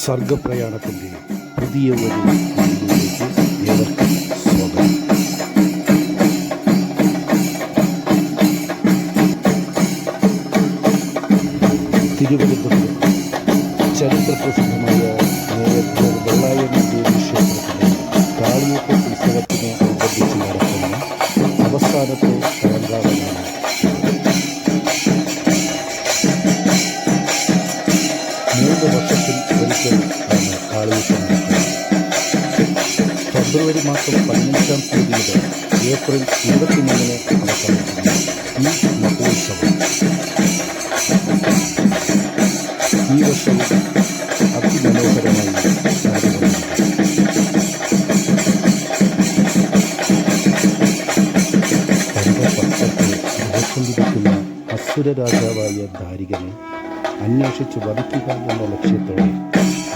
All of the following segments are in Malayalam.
സർഗപ്രയാണത്തിൻ്റെ പുതിയ ഒരു വീഡിയോയിലേക്ക് ഏവർക്കും സ്വാഗതം. തിരുവനന്തപുരം ചരിത്രപ്രസിദ്ധമായ നേരത്തെ വെള്ളായണി ദേവി ക്ഷേത്രത്തിലെ കാളിയൂട്ട് ഉത്സവത്തിന് അനുബന്ധിച്ച് നടക്കുന്ന അവസാനത്തെ അലങ്കാരമാണ്. വർഷത്തിൽ ഒരിക്കൽ ആണ് കാളിയൂട്ട് നടക്കുന്നത്. ഫെബ്രുവരി മാസം 15-ാം തീയതി മുതൽ ഏപ്രിൽ 23-ന് അവസാനിക്കുന്ന ഈ മഹോത്സവം ഈ വർഷവും അതിമനോഹരമായി നടന്നുകൊണ്ടിരിക്കുന്നു. തൻ്റെ പക്കത്തെ ഉൾക്കൊണ്ടിരിക്കുന്ന അസുര രാജാവായ ദാരികനെ അന്വേഷിച്ച് വധിക്കുക എന്ന ലക്ഷ്യത്തോടെ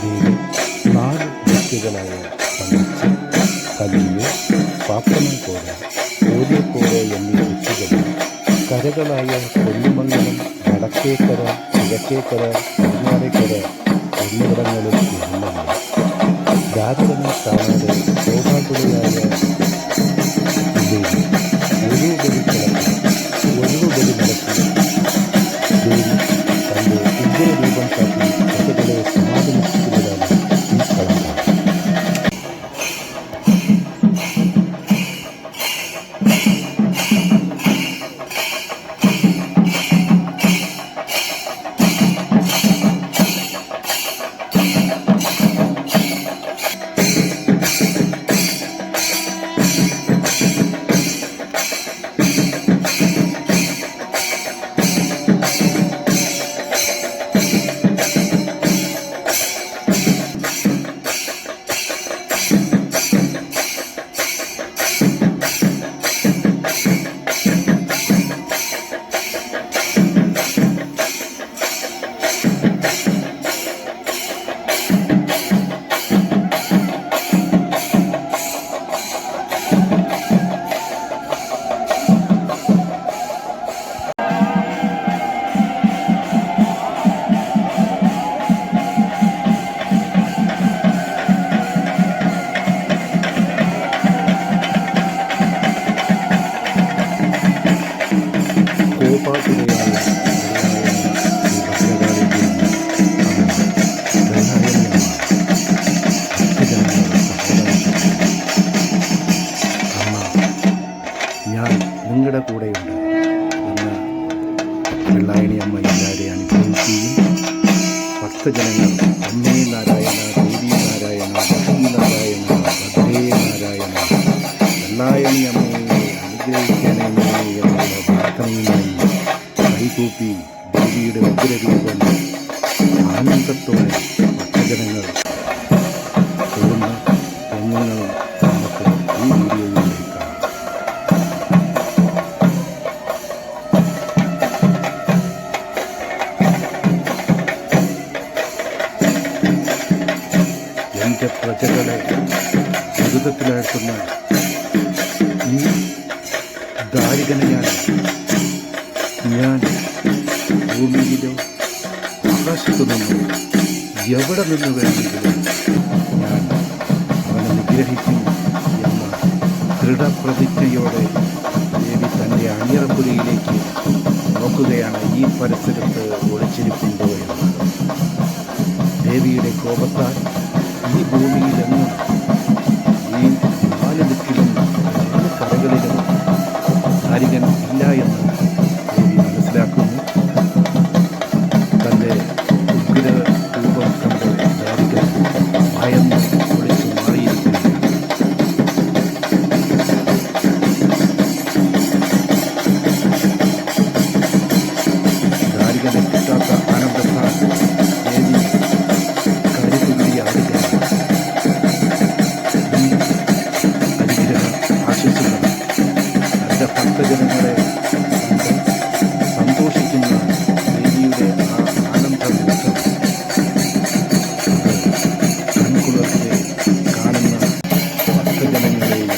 ദേവി 4 വ്യക്തികളായ തമിച്ച്, കല്ലിയോ, പാപ്പനംകോര, കോരിയക്കോര എന്നീ വ്യക്തികളും കരകളായ കൊല്ലിമംഗലം, വടക്കേക്കര, കിഴക്കേക്കര, പടിഞ്ഞാറേക്കര എന്നിവിടങ്ങളിൽ നിന്നുണ്ട്. ദാരികനെ കാണാതെ ശോഭാകുലയായ ദേവി ഒഴിവുബലി നടത്തി ദേവി തൻ്റെ ഉഗ്രരൂപം കാട്ടി കഥകളെ സമാധാനിപ്പിക്കുന്നതാണ് ഈ കളങ്കം. ഞാൻ നിങ്ങളുടെ കൂടെയുണ്ട് എന്ന് വെള്ളായണി അമ്മ എല്ലാവരെ അനുഗ്രഹിക്കുകയും ഭക്തജനങ്ങൾ അമ്മേ നാരായണ, ദേവി നാരായണ, ലക്ഷ്മി നാരായണ, ഭദ്രേ നാരായണ, വെള്ളായണി അമ്മയെ അനുഗ്രഹിക്കണമേ എന്നുള്ള പ്രാർത്ഥനയുമായി കൈകൂപ്പി ദേവിയുടെ ഉഗ്രരൂപം ആനന്ദത്തോടെ ഭക്തജനങ്ങൾ പോകുന്ന രംഗങ്ങളും നമുക്ക് ഈ വീഡിയോയിലേക്ക് കാണാം. എൻ്റെ പ്രജകളെ ദുരിതത്തിലാഴ്ത്തുന്ന ഈ ദാരികനെയാണ് ഞാൻ ഭൂമിയിലോ ആകാശത്തു നിന്നോ എവിടെ നിന്ന് വേണമെങ്കിലും ഞാൻ അവനെ നിഗ്രഹിക്കും എന്ന ദൃഢപ്രതിജ്ഞയോടെ ദേവി തൻ്റെ അണിയറപ്പുരയിലേക്ക് നോക്കുകയാണ്. ഈ പരിസരത്ത് ഒളിച്ചിരിപ്പുണ്ടോ എന്ന്. ദേവിയുടെ കോപത്താൽ ഈ ഭൂമിയിലെങ്ങും ഈ 4 ദിക്കിലും 4 കരകളിലും ദാരികൻ ഇല്ല എന്ന് ദേവി മനസ്സിലാക്കുന്നു. തൻ്റെ ഉഗ്ര രൂപം കണ്ട് ദാരികൻ ഭയന്ന് ഒളിച്ചു മാറിയിരിക്കുന്നു. ദാരികനെ കിട്ടാത്ത ആനന്ദത്താൽ ദേവി കരുതുകയാടുകയാണ്. ആശ്വസിക്കണം. തൻ്റെ ഭക്തജനങ്ങളെ സന്തോഷിക്കുന്ന ദേവിയുടെ ആ ആനന്ദമുഖം കൺകുളർത്തെ കാണുന്ന ഭക്തജനങ്ങളെയും